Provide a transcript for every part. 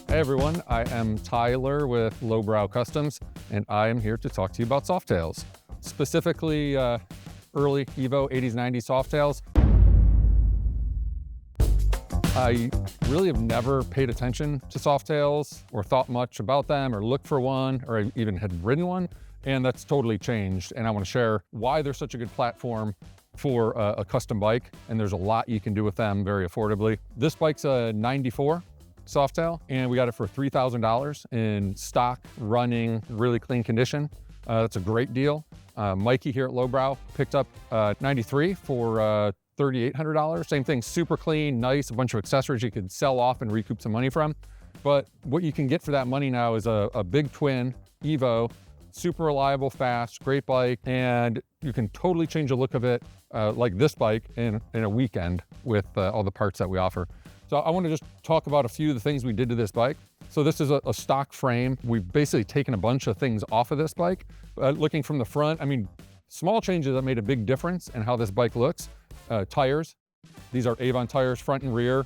Hey everyone, I am Tyler with Lowbrow Customs, and I am here to talk to you about Softails, specifically early Evo 80s, 90s Softails. I really have never paid attention to Softails or thought much about them or looked for one or even had ridden one, and that's totally changed. And I want to share why they're such a good platform for a custom bike, and there's a lot you can do with them very affordably. This bike's a 94 Softail, and we got it for $3,000 in stock, running, really clean condition. That's a great deal. Mikey here at Lowbrow picked up 93 for $3,800. Same thing, super clean, nice, a bunch of accessories you could sell off and recoup some money from. But what you can get for that money now is a Big Twin Evo, super reliable, fast, great bike, and you can totally change the look of it like this bike in a weekend with all the parts that we offer. So I want to just talk about a few of the things we did to this bike. So this is a stock frame. We've basically taken a bunch of things off of this bike. Looking from the front, I mean, small changes that made a big difference in how this bike looks. Tires, these are Avon tires, front and rear.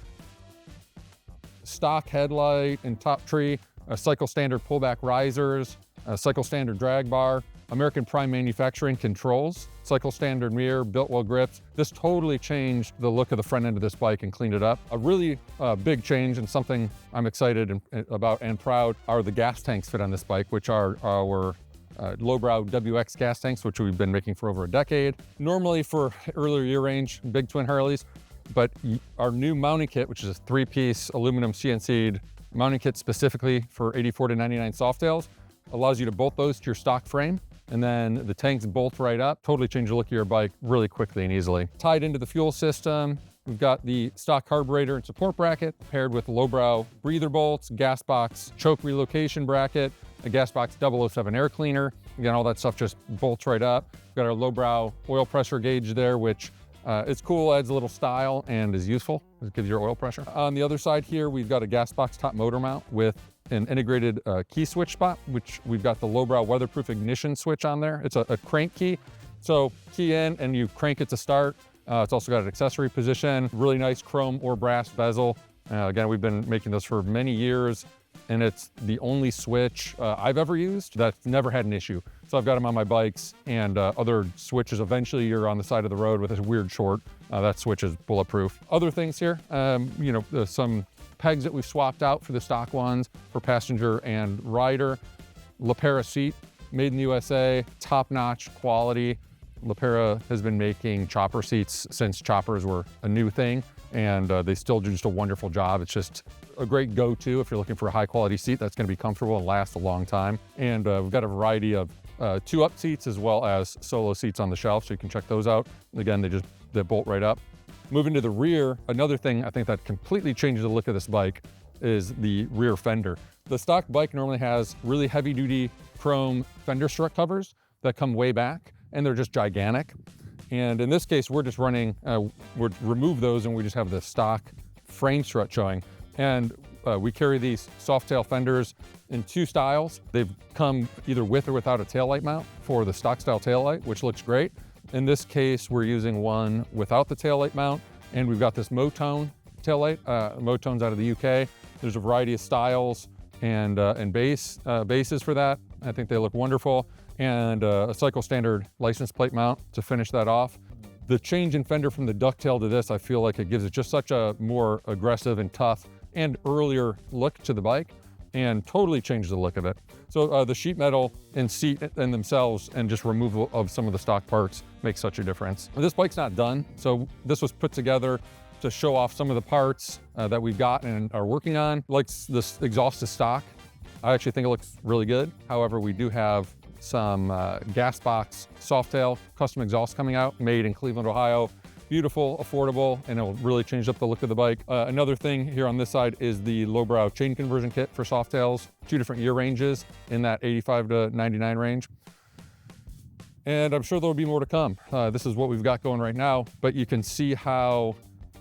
Stock headlight and top tree, cycle standard pullback risers, cycle standard drag bar, American Prime manufacturing controls, cycle standard mirror, built well grips. This totally changed the look of the front end of this bike and cleaned it up. A really big change, and something I'm excited about and proud, are the gas tanks fit on this bike, which are our Lowbrow WX gas tanks, which we've been making for over a decade. Normally for earlier year range, Big Twin Harleys, but our new mounting kit, which is a 3-piece aluminum CNC'd mounting kit specifically for 84 to 99 Softails, allows you to bolt those to your stock frame, and then the tanks bolt right up, totally change the look of your bike really quickly and easily. Tied into the fuel system, we've got the stock carburetor and support bracket paired with Lowbrow breather bolts, gas box choke relocation bracket, a gas box 007 air cleaner. Again, all that stuff just bolts right up. We've got our Lowbrow oil pressure gauge there, which is cool, adds a little style and is useful. It gives your oil pressure. On the other side here, we've got a gas box top motor mount with an integrated key switch spot, which we've got the Lowbrow weatherproof ignition switch on there. It's a crank key. So key in and you crank it to start. It's also got an accessory position, really nice chrome or brass bezel. Again, we've been making this for many years, and it's the only switch I've ever used that's never had an issue. So I've got them on my bikes and other switches. Eventually you're on the side of the road with a weird short. That switch is bulletproof. Other things here, some pegs that we've swapped out for the stock ones for passenger and rider. LaPera seat, made in the USA, top-notch quality. LaPera has been making chopper seats since choppers were a new thing, and they still do just a wonderful job. It's just a great go-to if you're looking for a high-quality seat that's going to be comfortable and last a long time. And we've got a variety of two-up seats as well as solo seats on the shelf, so you can check those out. Again, they bolt right up. Moving to the rear, another thing I think that completely changes the look of this bike is the rear fender. The stock bike normally has really heavy-duty chrome fender strut covers that come way back, and they're just gigantic. And in this case, we're just running, we'd remove those and we just have the stock frame strut showing. And we carry these Softail fenders in 2 styles. They've come either with or without a taillight mount for the stock style taillight, which looks great. In this case, we're using one without the taillight mount, and we've got this Motone taillight. Motone's out of the UK. There's a variety of styles and bases for that. I think they look wonderful. And a cycle standard license plate mount to finish that off. The change in fender from the ducktail to this, I feel like it gives it just such a more aggressive and tough and earlier look to the bike, and totally changes the look of it. So the sheet metal and seat in themselves and just removal of some of the stock parts makes such a difference. This bike's not done, so this was put together to show off some of the parts that we've got and are working on. Like this exhaust is stock. I actually think it looks really good. However, we do have some gas box Softail custom exhaust coming out, made in Cleveland, Ohio. Beautiful, affordable, and it'll really change up the look of the bike. Another thing here on this side is the Lowbrow chain conversion kit for Softails. 2 different year ranges in that 85 to 99 range. And I'm sure there'll be more to come. This is what we've got going right now, but you can see how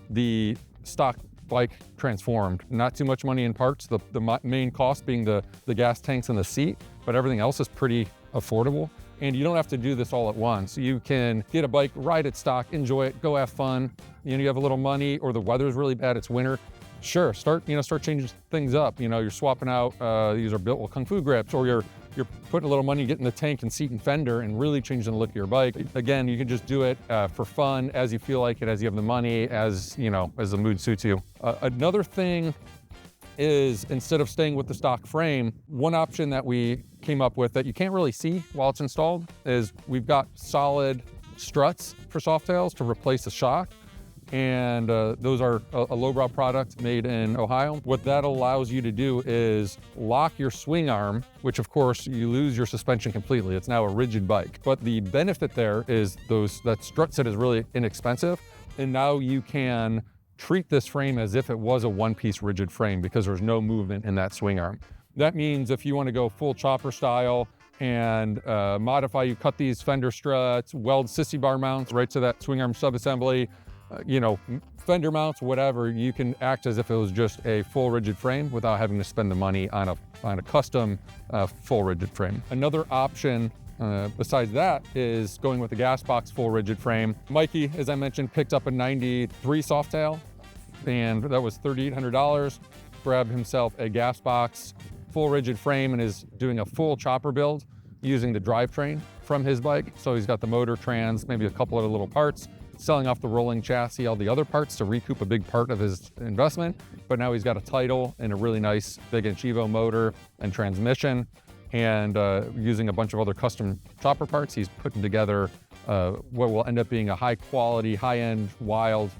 the stock bike transformed. Not too much money in parts, the main cost being the gas tanks and the seat, but everything else is pretty affordable. And you don't have to do this all at once. You can get a bike, ride it stock, enjoy it, go have fun. You have a little money, or the weather's really bad, it's winter. Sure, start changing things up. You're swapping out, these are built with Kung Fu grips, or you're putting a little money, getting the tank and seat and fender and really changing the look of your bike. Again, you can just do it for fun, as you feel like it, as you have the money, as the mood suits you. Another thing is, instead of staying with the stock frame, one option that we came up with that you can't really see while it's installed is we've got solid struts for Softails to replace the shock. And those are a lowbrow product made in Ohio. What that allows you to do is lock your swing arm, which of course you lose your suspension completely. It's now a rigid bike. But the benefit there is that strut set is really inexpensive. And now you can treat this frame as if it was a one-piece rigid frame because there's no movement in that swing arm. That means if you want to go full chopper style and modify, you cut these Fender struts, weld sissy bar mounts right to that swing arm subassembly, fender mounts, whatever, you can act as if it was just a full rigid frame without having to spend the money on a custom full rigid frame. Another option besides that is going with the gas box full rigid frame. Mikey, as I mentioned, picked up a 93 Softail, and that was $3,800. Grabbed himself a gas box full rigid frame and is doing a full chopper build using the drivetrain from his bike. So he's got the motor, trans, maybe a couple other little parts, selling off the rolling chassis, all the other parts to recoup a big part of his investment. But now he's got a title and a really nice big inch Evo motor and transmission, and using a bunch of other custom chopper parts, he's putting together what will end up being a high quality, high-end, wild,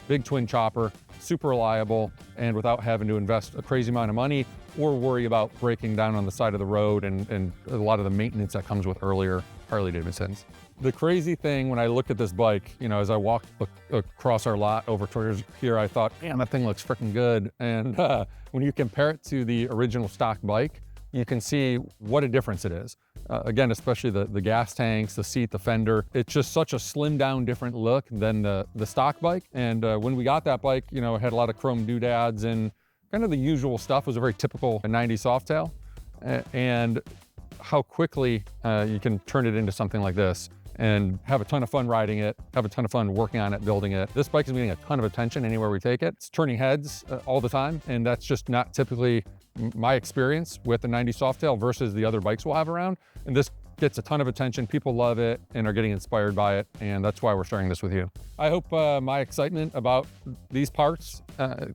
big twin chopper, super reliable, and without having to invest a crazy amount of money or worry about breaking down on the side of the road and a lot of the maintenance that comes with earlier Harley-Davidsons. The crazy thing when I look at this bike, as I walked across our lot over towards here, I thought, man, that thing looks freaking good. And when you compare it to the original stock bike, you can see what a difference it is. Again, especially the gas tanks, the seat, the fender. It's just such a slimmed down, different look than the stock bike. And when we got that bike, it had a lot of chrome doodads and kind of the usual stuff. It was a very typical 90's Softail. And how quickly you can turn it into something like this and have a ton of fun riding it, have a ton of fun working on it, building it. This bike is getting a ton of attention anywhere we take it. It's turning heads all the time, and that's just not typically my experience with the 90's Softail versus the other bikes we'll have around. And this gets a ton of attention. People love it and are getting inspired by it, and that's why we're sharing this with you. I hope my excitement about these parts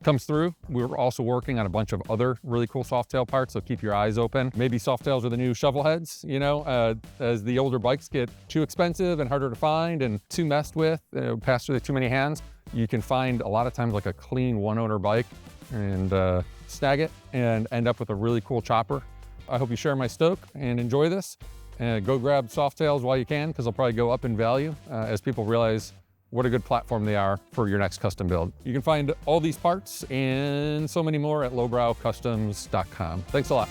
comes through. We're also working on a bunch of other really cool Softail parts, so keep your eyes open. Maybe Softails are the new Shovelheads, as the older bikes get too expensive and harder to find and too messed with, pass through too many hands. You can find a lot of times like a clean one-owner bike and snag it and end up with a really cool chopper. I hope you share my stoke and enjoy this. And go grab Softails while you can, because they'll probably go up in value as people realize what a good platform they are for your next custom build. You can find all these parts and so many more at lowbrowcustoms.com. Thanks a lot.